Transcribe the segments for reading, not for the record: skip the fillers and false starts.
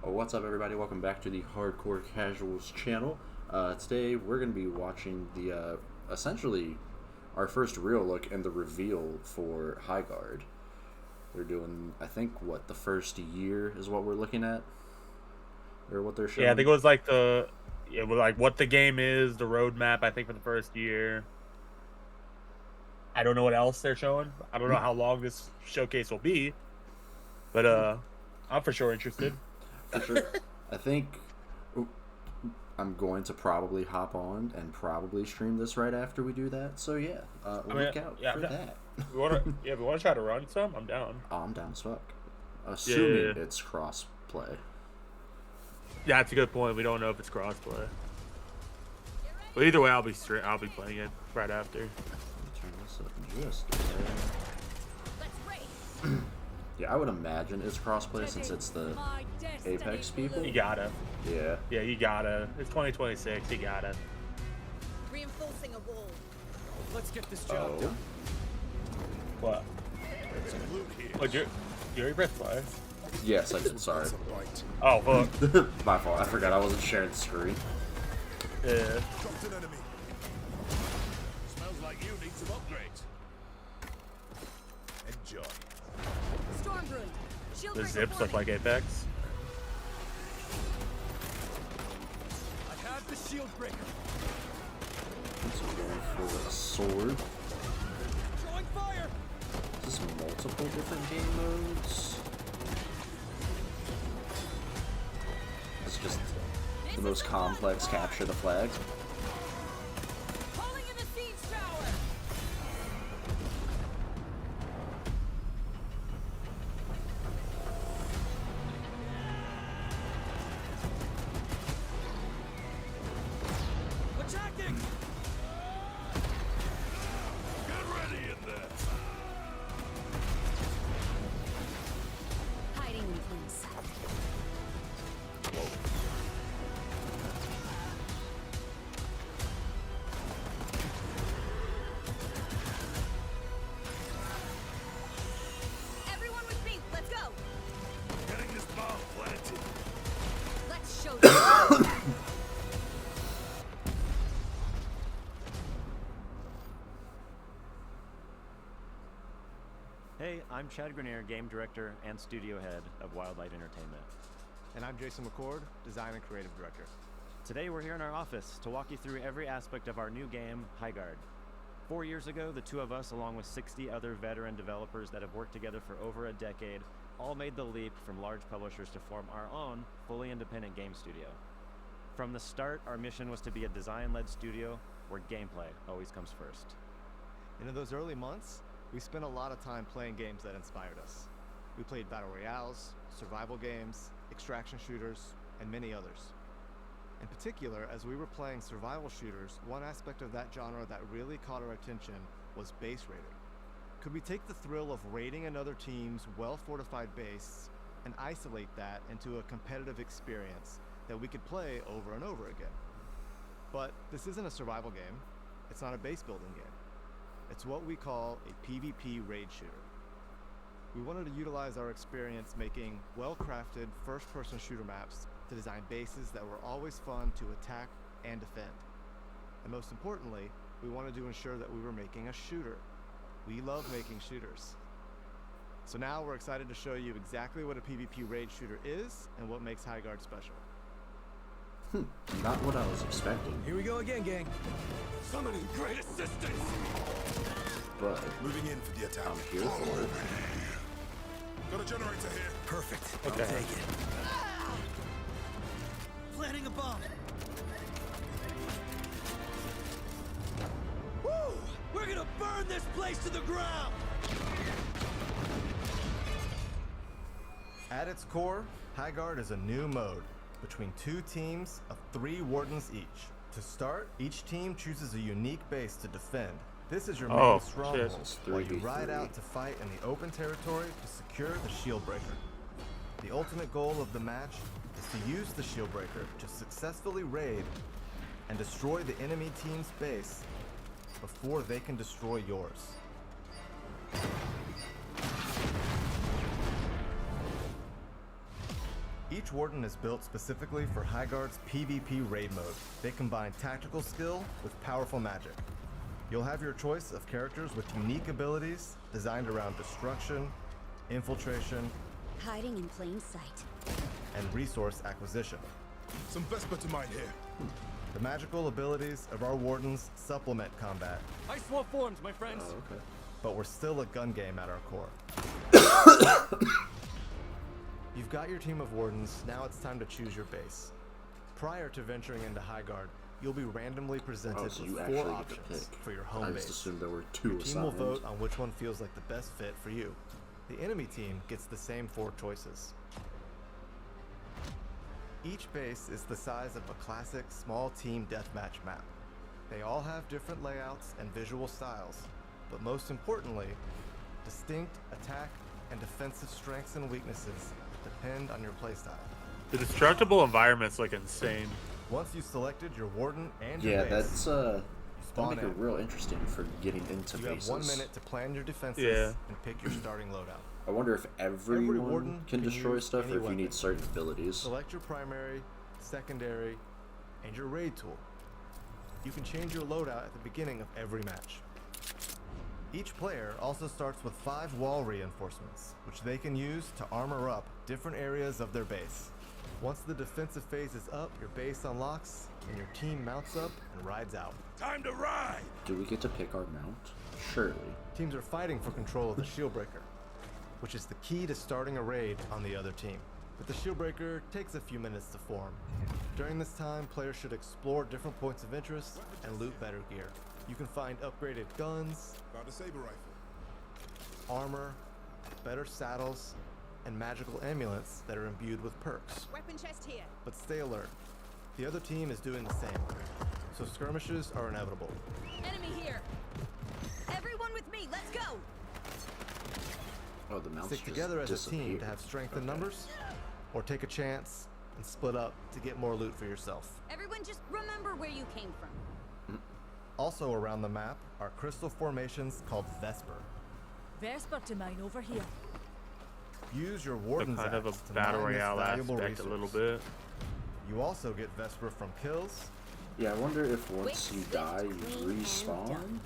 What's up, everybody? Welcome back to the Hardcore Casuals channel. Today, we're going to be watching the essentially our first real look and the reveal for Highguard. They're doing, I think, what the first year is what we're looking at, or what they're showing. Yeah, I think it was like what the game is, the roadmap. I think for the first year. I don't know what else they're showing. I don't know how long this showcase will be, but I'm for sure interested. For sure. I think I'm going to probably hop on and probably stream this right after we do that. So yeah, look out for that. We want to try to run some. I'm down. I'm down as fuck. Assuming it's cross play. Yeah, that's a good point. We don't know if it's crossplay. But either way, I'll be playing it right after. Let me turn this up just a bit. Yeah, I would imagine it's crossplay since it's the Apex people. You gotta. Yeah. Yeah, you gotta. It's 2026. You gotta. Reinforcing a wall. Let's get this job done. What? Oh, you're a breath fire. Yes, I did. Sorry. Oh, fuck. My fault. I forgot I wasn't sharing the screen. Yeah. Dropped an enemy. Smells like you need some upgrades. Enjoy. The zips look like Apex. I have the shield breaker. So I'm going for a sword. Drawing fire. Is this multiple different game modes? It's just the most complex capture the flag. Calling in the siege tower. Attacking. Get ready in there. Hiding in plain sight. Everyone with me, let's go. Getting this bomb planted. Let's show them. Hey, I'm Chad Grenier, Game Director and Studio Head of Wildlight Entertainment. And I'm Jason McCord, Design and Creative Director. Today we're here in our office to walk you through every aspect of our new game, Highguard. 4 years ago, the two of us, along with 60 other veteran developers that have worked together for over a decade, all made the leap from large publishers to form our own, fully independent game studio. From the start, our mission was to be a design-led studio where gameplay always comes first. And in those early months, we spent a lot of time playing games that inspired us. We played battle royales, survival games, extraction shooters, and many others. In particular, as we were playing survival shooters, one aspect of that genre that really caught our attention was base raiding. Could we take the thrill of raiding another team's well-fortified base and isolate that into a competitive experience that we could play over and over again? But this isn't a survival game. It's not a base building game. It's what we call a PvP raid shooter. We wanted to utilize our experience making well-crafted first-person shooter maps to design bases that were always fun to attack and defend. And most importantly, we wanted to ensure that we were making a shooter. We love making shooters. So now we're excited to show you exactly what a PvP raid shooter is and what makes Highguard special. Not what I was expecting, Here we go again, gang. Summoning great assistance. but Moving in for the attack. I'm here for it. Got a generator here. Perfect. Okay. I'll take it. Planting a bomb. Woo! We're gonna burn this place to the ground. At its core, Highguard is a new mode between two teams of 3 wardens each. To start, each team chooses a unique base to defend. This is your main stronghold, It's while you 3v3. ride out to fight in the open territory to secure the shield breaker. The ultimate goal of the match is to use the shield breaker to successfully raid and destroy the enemy team's base before they can destroy yours. Each Warden is built specifically for Highguard's PvP raid mode. They combine tactical skill with powerful magic. You'll have your choice of characters with unique abilities designed around destruction, infiltration, Hiding in plain sight. and resource acquisition. Some Vesper to mine here. The magical abilities of our Wardens supplement combat, I swap forms, my friends. Oh, okay. but we're still a gun game at our core. You've got your team of Wardens, now it's time to choose your base. Prior to venturing into Highguard, you'll be randomly presented Oh, so you with actually 4 get to options pick. for your I home just base. assumed there were 2 Your team will assigned. vote on which one feels like the best fit for you. The enemy team gets the same 4 choices. Each base is the size of a classic small team deathmatch map. They all have different layouts and visual styles, but most importantly, distinct attack and defensive strengths and weaknesses depend on your playstyle. The destructible environments look insane. Once you've selected your Warden and your Yeah, base, that's that'll spawn make it in. real interesting for getting into You have bases. 1 minute to plan your defenses Yeah. and pick your starting loadout. I wonder if everyone warden can can destroy use stuff, any or if you weapon. need certain abilities. Select your primary, secondary, and your raid tool. You can change your loadout at the beginning of every match. Each player also starts with 5 wall reinforcements, which they can use to armor up different areas of their base. Once the defensive phase is up, your base unlocks, and your team mounts up and rides out. Time to ride! Do we get to pick our mount? Surely. Teams are fighting for control of the Shieldbreaker, which is the key to starting a raid on the other team. But the Shieldbreaker takes a few minutes to form. During this time, players should explore different points of interest and loot better gear. You can find upgraded guns, Found a saber rifle. armor, better saddles, and magical amulets that are imbued with perks. Weapon chest here. But stay alert. The other team is doing the same, so skirmishes are inevitable. Enemy here. Everyone with me. Let's go. Oh, the mounts Stick just together as a team disappeared. to have strength in Okay. numbers, or take a chance and split up to get more loot for yourself. Everyone just remember where you came from. Also around the map are crystal formations called Vesper. Vesper to mine over here. Use your So Warden's kind of axe a to battle mine this royale valuable aspect a little resource. bit. You also get Vesper from kills Yeah, I wonder if once Quick, you swift, die, you clean, and respawn. done.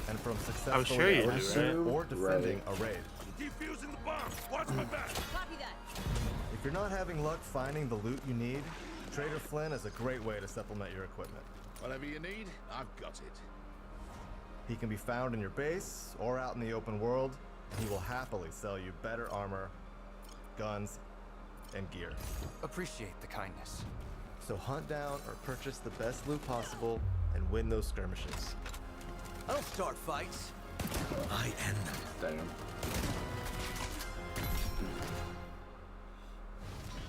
and from successfully sure you do, eliminating right? or defending Right. a raid. Defusing the bomb! Watch my back! Copy that. If you're not having luck finding the loot you need, Trader Flynn is a great way to supplement your equipment. Whatever you need, I've got it. He can be found in your base or out in the open world, and he will happily sell you better armor, guns, and gear. Appreciate the kindness. So hunt down or purchase the best loot possible and win those skirmishes. I don't start fights. I end them. Damn.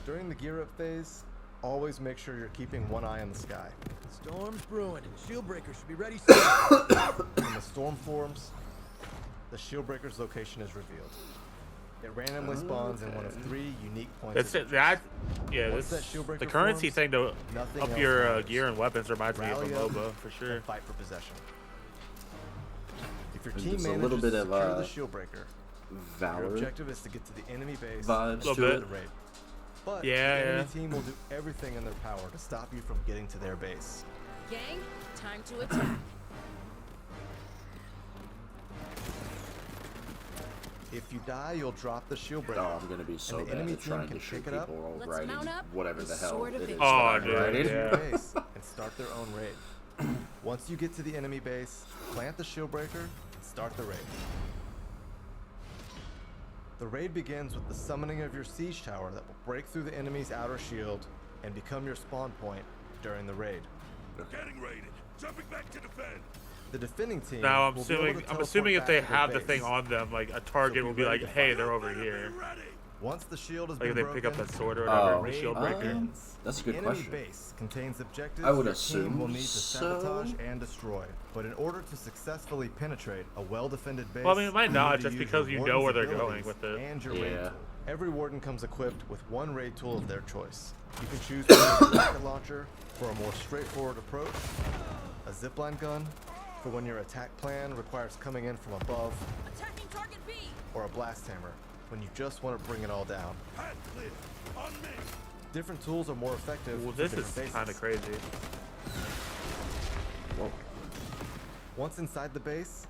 During the gear up phase, always make sure you're keeping one eye on the sky. Storm's brewing. Shieldbreaker should be ready soon. When the storm forms, the Shieldbreaker's location is revealed. It randomly spawns in one of 3 unique points. That's of it. That yeah. Once This that Shieldbreaker the currency forms, thing to nothing up else your matters. gear and weapons reminds me of a Rally up MOBA for sure. and fight for possession. If your And team there's a manages little bit to of, secure the Shieldbreaker, your Valor objective is to get to the enemy base vibes Little to bit. it. the raid. But Yeah, the enemy yeah. team will do everything in their power to stop you from getting to their base. Gang, time to attack. If you die, you'll drop the Shieldbreaker. Oh, I'm gonna be so the bad enemy at team trying can to shoot pick it up. people while Let's writing mount up whatever the the hell sword it of is it. that Oh, I'm dude, writing. yeah. Enemy base and start their own raid. Once you get to the enemy base, plant the Shieldbreaker and start the raid. The raid begins with the summoning of your siege tower that will break through the enemy's outer shield and become your spawn point during the raid. Getting raided. Jumping back to defend. The defending team. Now I'm will be able assuming to I'm teleport assuming if back they to their have the base. thing on them, like a target be will be ready like, to hey, fight. they're over Better here. be ready. Once the shield has Like if been they pick up broken, that sword or Oh. whatever, the shield breaker. That's a the good enemy question. base contains objectives I would your team will assume need to so. sabotage and destroy. But in order to successfully penetrate a well-defended base, Well, I mean, it might you not, need to just use because your you know warden's where they're abilities going with it. And your raid Yeah. tool. Every warden comes equipped with one raid tool of their choice. You can choose between a rocket launcher for a more straightforward approach, a zipline gun for when your attack plan requires coming in from above, Attacking target B. or a blast hammer when you just want to bring it all down. Path clear. On me. Different tools are more effective Well, for this different is bases. kind of crazy. Whoa. Once inside the base,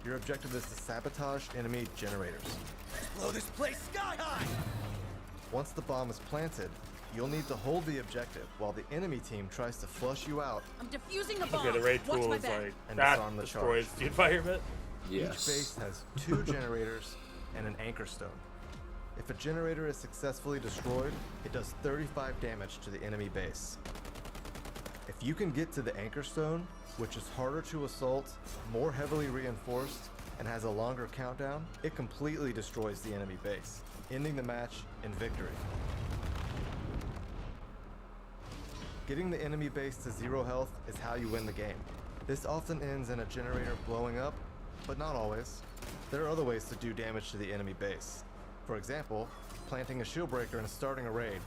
your objective is to sabotage enemy generators. Blow this place sky high! Once the bomb is planted, you'll need to hold the objective while the enemy team tries to flush you out. I'm defusing a bomb. Okay, the raid Watch tool my is back. like And that disarm the destroys charge. the environment. Yes. Each base has 2 generators and an anchor stone. If a generator is successfully destroyed, it does 35 damage to the enemy base. If you can get to the anchor stone, which is harder to assault, more heavily reinforced, and has a longer countdown, it completely destroys the enemy base, ending the match in victory. Getting the enemy base to 0 health is how you win the game. This often ends in a generator blowing up, but not always. There are other ways to do damage to the enemy base. For example, planting a shield breaker and starting a raid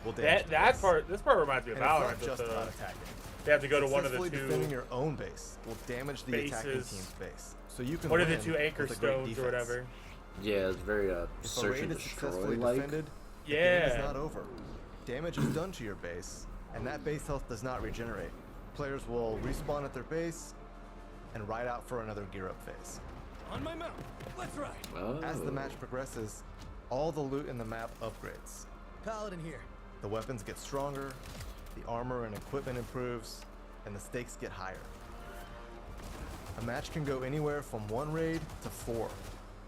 will damage the That base. part, this part reminds me of And it's Valorant. not just about attacking. They have to go to one of the Successfully two. defending your own base will damage the attacking bases. team's base. So you can What are the win 2 anchor with a great stones or defense. whatever? Yeah, it's very If a search raid and is successfully destroy like. defended, the game is Yeah. not over. Damage is done to your base, and that base health does not regenerate. Players will respawn at their base and ride out for another gear up phase. On my mount. Let's ride. Oh. As the match progresses, all the loot in the map upgrades. Paladin here. The weapons get stronger, the armor and equipment improves, and the stakes get higher. A match can go anywhere from 1 raid to 4,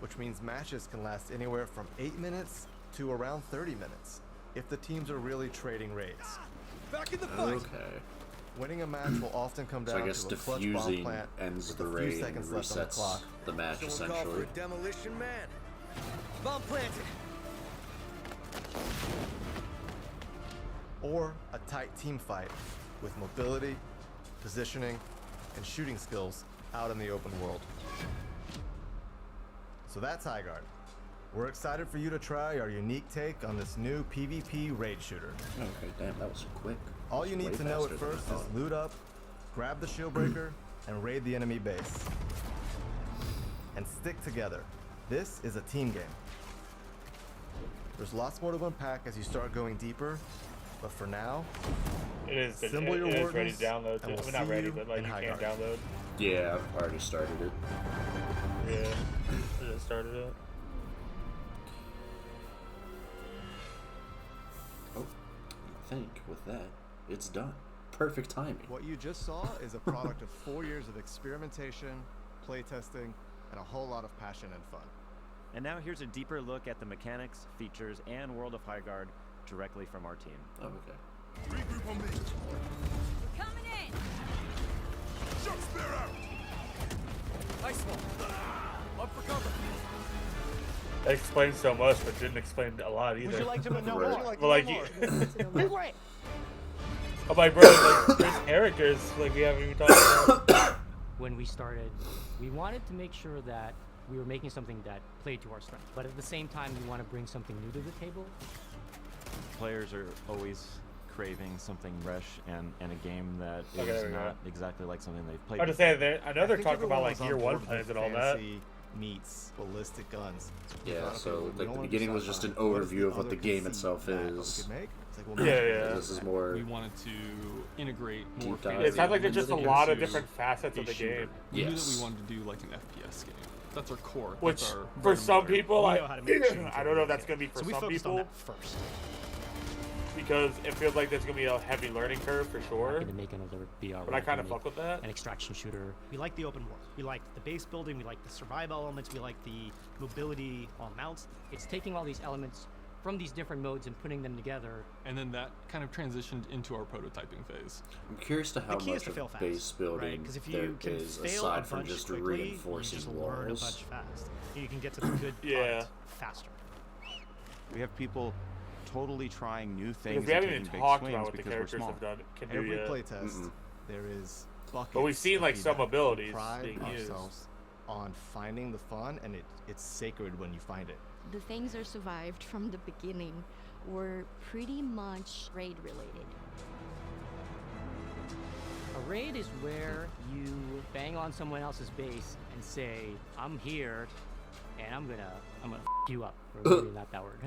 which means matches can last anywhere from 8 minutes to around 30 minutes, if the teams are really trading raids. Back in the fight. Okay. Winning a match will often come So down I guess to a clutch bomb defusing plant ends with the a few raid and seconds left on the resets clock, the match Someone call for essentially. a demolition man. Bomb planted. or a tight team fight with mobility, positioning, and shooting skills out in the open world. So that's Highguard. We're excited for you to try our unique take on this new PvP raid shooter. Okay, damn, that was quick. All you Way need to know at faster than I first is thought. loot up, grab the shield breaker, and raid the enemy base. And stick together. This is a team game. There's lots more to unpack as you start going deeper, but for now, It is. Assemble your it is ready wardens, to download. and we'll Well, not see ready, you but like in you can Highguard. download. Yeah, I've already started it. Yeah, I just started it. Oh, I think with that, it's done. Perfect timing. what you just saw is a product of 4 years of experimentation, playtesting, and a whole lot of passion and fun. And now here's a deeper look at the mechanics, features, and world of Highguard directly from our team. Oh, okay. Regroup on me. Coming in. Shock spear out. Ice wall. Up for cover. That explains so much, but didn't explain a lot either. Would you like to know Right. more? Would you like to Well, like know you, more? Great. I'm like, bro, like, there's characters like we haven't even talked about. When we started, we wanted to make sure that we were making something that played to our strength, but at the same time, we want to bring something new to the table. Players are always craving something fresh and a game that is Okay, there we go. not exactly like something they've played. I'm just before. saying, I know they're think talking about everyone like was on year board one with plans the and all that. fantasy meets ballistic guns. We Yeah, thought, okay, so we like don't the wanna beginning do was just an sci-fi. What is overview of what other the game conceit itself that we is. could make? It's like, well, Yeah, maybe yeah. This is more. We wanted to integrate more Deep dive. fantasy It sounds like there's Into just a the lot of into different facets a of the shooter. game. We knew that Yes. we wanted to do like an FPS game. That's our core. Which, That's our for bread and some butter. people, We know how to make shooting I don't know if that's gonna be for So we some focused on people that first. because it feels like there's gonna be a heavy learning curve for sure. To make another VR. But I kind of fuck with that. An extraction shooter. We like the open world. We like the base building. We like the survival elements. We like the mobility on mounts. It's taking all these elements from these different modes and putting them together. And then that kind of transitioned into our prototyping phase. I'm curious to how The key is much to fail of fast, base building right? Because if there you can is fail a aside from bunch just quickly, reinforcing you just learn a walls. bunch fast. You can get to the good Yeah. part faster. We have people totally trying new things. Because we haven't and even taking big talked swings about what the because we're characters small. have done can do Every yet. playtest, there is buckets. But we've seen, of like, some feedback. abilities We pride being used. ourselves on finding the fun, and it's sacred when you find it. The things that survived from the beginning were pretty much raid related. A raid is where you bang on someone else's base and say, "I'm here, and I'm gonna f you up." Or maybe not that word.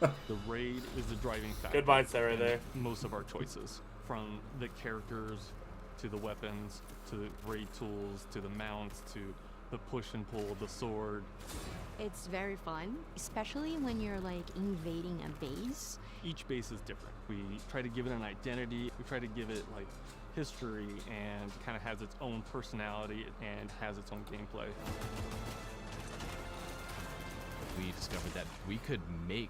The raid is the driving factor. Good mindset right in there. Most of our choices, from the characters to the weapons to the raid tools to the mounts to the push and pull, the sword. It's very fun, especially when you're like invading a base. Each base is different. We try to give it an identity. We try to give it like history, and kind of has its own personality and has its own gameplay. We discovered that we could make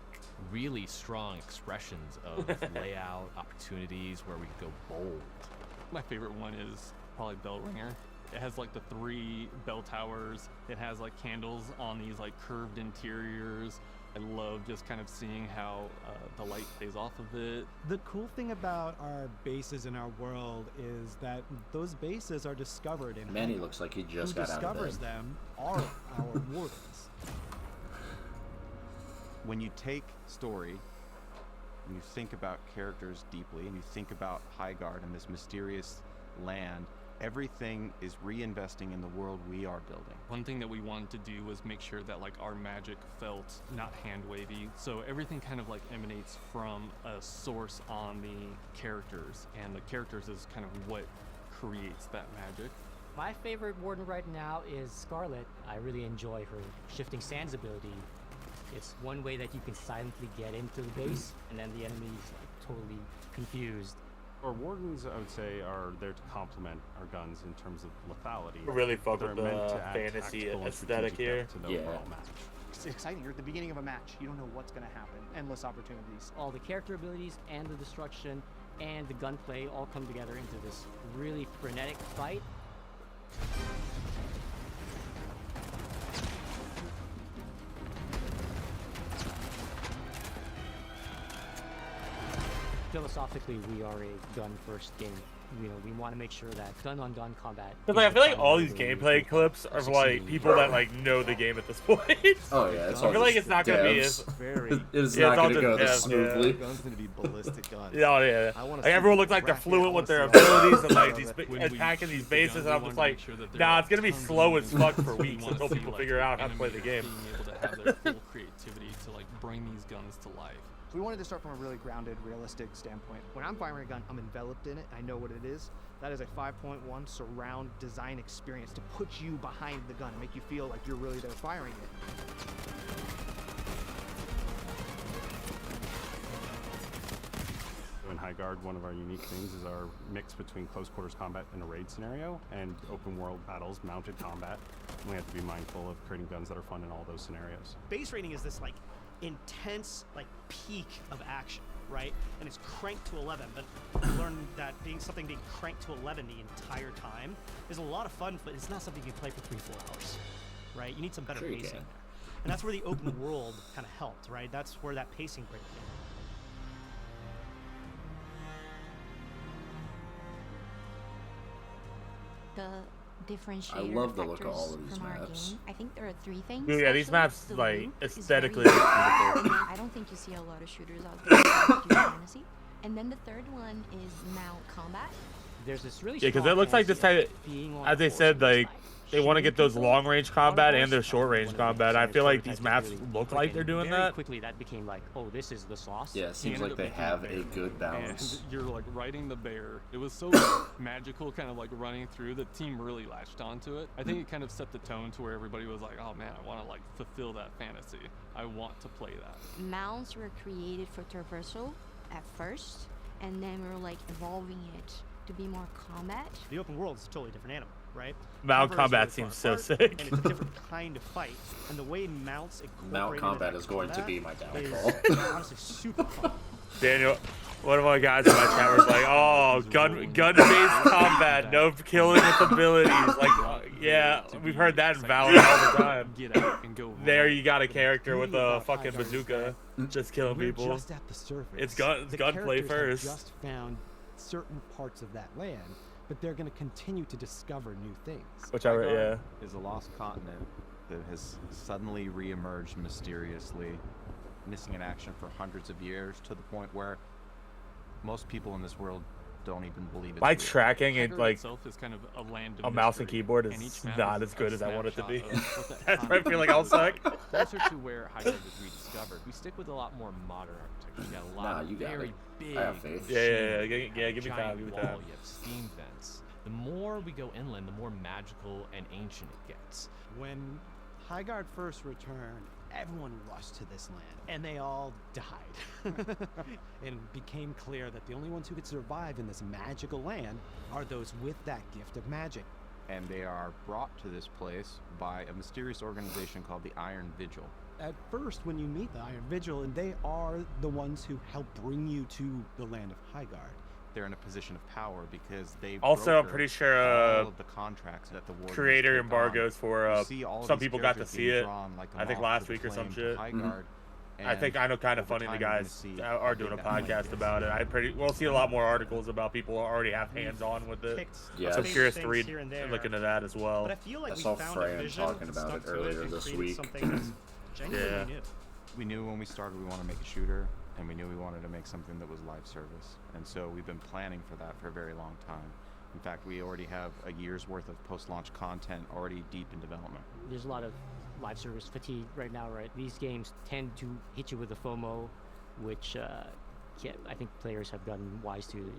really strong expressions of layout, opportunities where we could go bold. My favorite one is probably Bellringer. It has like the 3 bell towers. It has like candles on these like curved interiors. I love just kind of seeing how the light plays off of it. The cool thing about our bases in our world is that those bases are discovered in Manny looks like he just got out of bed. Who discovers them are our wardens. When you take story, and you think about characters deeply, and you think about Highguard and this mysterious land, everything is reinvesting in the world we are building. One thing that we wanted to do was make sure that like our magic felt not hand wavy. So everything kind of like emanates from a source on the characters, and the characters is kind of what creates that magic. My favorite warden right now is Scarlet. I really enjoy her shifting sands ability. It's one way that you can silently get into the base, and then the enemy's like totally confused. Our wardens, I would say, are there to complement our guns in terms of lethality. Really fuck They're with meant the to add fantasy tactical and aesthetic strategic here. depth to the overall match. It's exciting. You're at the beginning of a match. You don't know what's going to happen. Endless opportunities. All the character abilities and the destruction and the gunplay all come together into this really frenetic fight. Philosophically, we are a gun-first game. You know, we want to make sure that gun-on-gun combat. Because like, I feel like all these gameplay clips are like people that like know the game at this point. Oh yeah, it's I feel like it's not going to be as very. It's yeah, not going to all go this just devs, smoothly. Guns going to be ballistic guns. Yeah, yeah. I wanna Like see everyone looks like they're bracket, fluent I with wanna their see all abilities that. and like these When we attacking these shoot the bases. guns, And I'm we just wanna like, make sure that there nah, are it's going to be tons of slow as movement. fuck for We weeks wanna until see, people like, figure out how to play the animators game. being able to have their full creativity to like bring these guns to life. We wanted to start from a really grounded, realistic standpoint. When I'm firing a gun, I'm enveloped in it. I know what it is. That is a 5.1 surround design experience to put you behind the gun and make you feel like you're really there firing it. In Highguard, one of our unique things is our mix between close quarters combat in a raid scenario and open world battles, mounted combat. And we have to be mindful of creating guns that are fun in all those scenarios. Base rating is this like intense like peak of action, right? And it's cranked to 11, but you learn that being cranked to 11 the entire time is a lot of fun, but it's not something you can play for 3-4 hours, right? You need some better Sure you pacing can. there. And that's where the open world kind of helped, right? That's where that pacing break came. The differentiator I love the look of all factors of these from our maps. game. I think there are 3 things. Dude, yeah, these actually. maps The like loot is aesthetically very look beautiful. I don't think you see a lot of shooters out there that do fantasy. And then the third one is mount combat. There's this really Yeah, because strong it looks like this fantasy type, of being on as they horse said, on the like side. they want to Shooting get those people long range on combat horse, and their that's short one range of the combat. I things feel that like these maps really look click, like they're and doing very that. quickly that became like, oh, this is the sauce. Yeah, it seems ended like up they making have bear a good balance. And you're like riding the bear. It was so magical, kind of like running through. The team really latched onto it. I think it kind of set the tone to where everybody was like, oh man, I want to like fulfill that fantasy. I want to play that. Mounts were created for traversal at first, and then we were like evolving it to be more combat. The open world is a totally different animal, right? Mount Cover is combat really seems far so apart, sick. And it's a different kind of fight. And the way mounts incorporate Mount into combat that is going to combat be my is downfall. honestly super fun. Daniel, one of my guys in my chat was like, "Oh, gun-based combat, no killing with abilities." Like, yeah, we've heard that in Valorant all the time. Get out and go. There, you got a character with beauty a about fucking Highguard is bazooka, just killing We're people. just at the surface. It's The gunplay characters first. have just found certain parts of that land, but they're going to continue to discover new things. Whichever, yeah. Is a lost continent that has suddenly re-emerged mysteriously, missing in action for hundreds of years, to the point where most people in this world don't even believe it's My real. tracking and Highguard like itself is kind of a land of a mouse and mystery, keyboard and each is map not is as a good as I want it to be. snapshot of what that That's where I feel like I'll suck. Closer to where Highguard was rediscovered, we stick with a lot more modern architecture. You got a lot you of got very it. big. I have faith. Yeah, machines. give me Giant time, give me wall, time. You have steam vents. The more we go inland, the more magical and ancient it gets. When Highguard first returned, everyone rushed to this land, and they all died. It became clear that the only ones who could survive in this magical land are those with that gift of magic. And they are brought to this place by a mysterious organization called the Iron Vigil. At first, when you meet the Iron Vigil, and they are the ones who help bring you to the land of Highguard. They're in a position of power because they Also, I'm broker pretty sure all of the contracts that the Wardens creator take embargoes on. for You see all of some these people got to characters see being it. drawn like a I think moth last to the week or some flame shit. to Highguard, I think I know kind of over funny the time you're gonna guys see are how doing a big that flame podcast gets. about it. We'll see a lot more articles about people who already have hands on with it. Yeah. So I'm curious to things read here and there. look into that as well. But I feel like I we saw found a Fran vision, talking about stuck it to earlier and this created week. something that's genuinely new. We knew when we started we wanted to make a shooter, and we knew we wanted to make something that was live service. And so we've been planning for that for a very long time. In fact, we already have a year's worth of post-launch content already deep in development. There's a lot of live service fatigue right now, right? These games tend to hit you with a FOMO, which I think players have gotten wise to,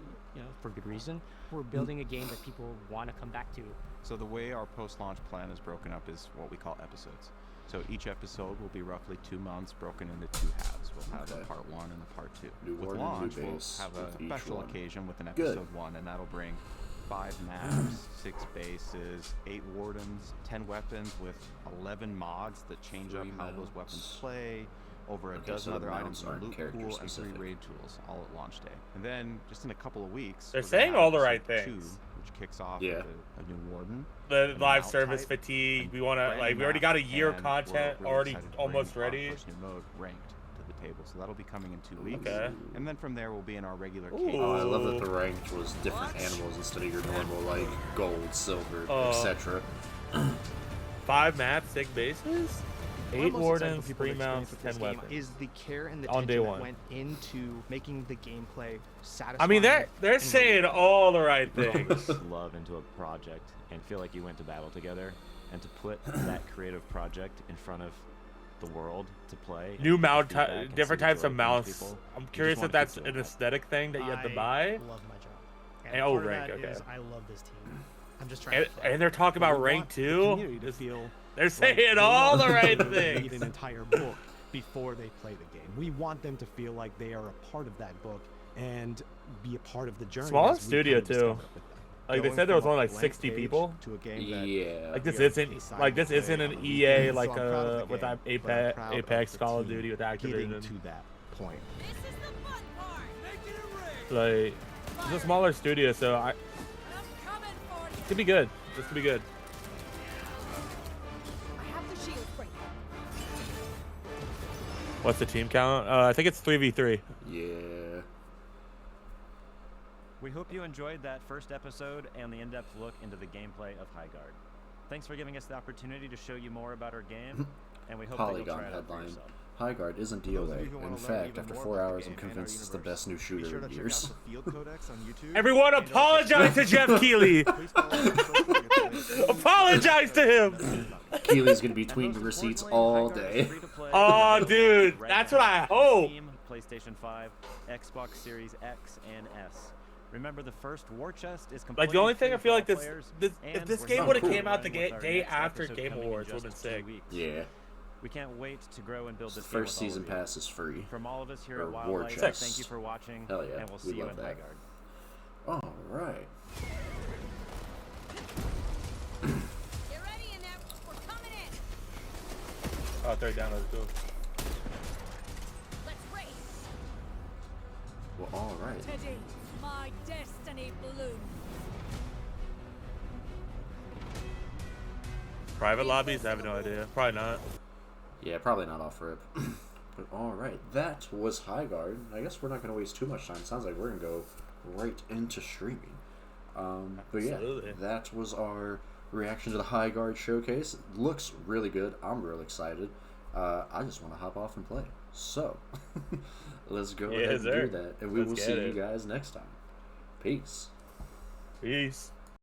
for good reason. We're building a game that people want to come back to. So the way our post-launch plan is broken up is what we call episodes. So each episode will be roughly 2 months, broken into 2 halves. We'll have a part 1 and a part 2. New With warden, launch, new we'll base have with a each special one. occasion with an Good. episode 1, and that'll bring 5 maps, 6 bases, 8 wardens, 10 weapons with 11 mods that change up 3 how those mounts. weapons play, over a Okay, so dozen the other items mounts in the aren't loot character pool, and 3 specific. raid tools, all at launch day. And then, just in a couple of weeks, They're we're gonna saying have all the episode right 2, things. which kicks off Yeah. with a new warden. The a live mount service type, fatigue. a We want to brand like new we already map, got a year and content we're really already excited to bring almost our ready. first new mode ranked to the table, so that'll be coming in 2 weeks. Okay. And then from there we'll be in our regular Ooh. cadence. Oh, I love that the ranked was different animals instead of your normal like gold, silver, etc. 5 maps, 6 bases, What 8 I'm most excited for wardens, people 3 to mounts, experience 10 with this game weapons. is the care and the On day attention that one. went into making the gameplay satisfying. I mean, they're and saying all the right things. Love into a project and feel like you went to battle together, and to put that creative project in front of the world to play. New and mount, feedback and see different the types joy of from mouse. people, I'm you just curious wanna if that's keep an doing that. aesthetic thing that you have to I buy. love my job. And- oh, part of rank, that okay. is I love this team. I'm just trying And they're talking But about we rank want the too. community to feel They're like saying they all know the right they read things. an entire book before they play the game. We want them to feel like they are a part of that book and be a part of the journey. Small as we studio kind of discover too. it with them. Like they Going said, there was from a only like blank 60 page people. to a game that Yeah. Like this we are isn't deciding like to this play isn't on an a weekend. EA So like I'm proud of the with game, but I'm Apex, proud of Apex the Call of team Duty with getting Activision. to that point. This is the fun part. Make it a ring. Like it's a smaller studio, so I'm coming for you. it could be good. This could be good. I have the shield for you. What's the team count? I think it's 3v3. Yeah. We hope you enjoyed that first episode and the in-depth look into the gameplay of Highguard. Thanks for giving us the opportunity to show you more about our game, and we hope that you'll Polygon try it out for headline. yourself. Highguard isn't For those of DOA. you who wanna In learn fact, even after more 4 about the hours, I'm game and our convinced it's the universe, best new be shooter sure to in check years. out the Field Codex on YouTube. Everyone and also apologize to Jeff Keighley. Please follow us on social media. Apologize to him. Keely's gonna be And tweeting most receipts importantly, all Highguard is day. free to play Oh, available dude, right that's now what I on hope. Steam, PlayStation 5, Xbox Series X and S. Remember, the first war chest is completely Like the only thing free I feel for like all this, players, if and this we're game still would have cool. came out the running with our day next after episode Game coming in Awards, would just have been 2 sick. weeks. Yeah. We can't wait to grow and build this First game with all season of you. pass is free. From all of us here Or at war Wildlife, chest. thank you for watching, Hell yeah, and we'll we see you love in that. Highguard. All right. Get ready in there. We're coming in. Oh, third down, let's go. Let's race. Well, all right. Today, my destiny blooms. Private lobbies? I have no idea. Probably not. Yeah, probably not off rip. But all right, that was Highguard. I guess we're not going to waste too much time. Sounds like we're going to go right into streaming. But yeah, Absolutely. that was our reaction to the Highguard showcase. Looks really good. I'm real excited. I just want to hop off and play. So let's go ahead and sir. do that, and we will Let's see get you it. guys next time. Peace. Peace.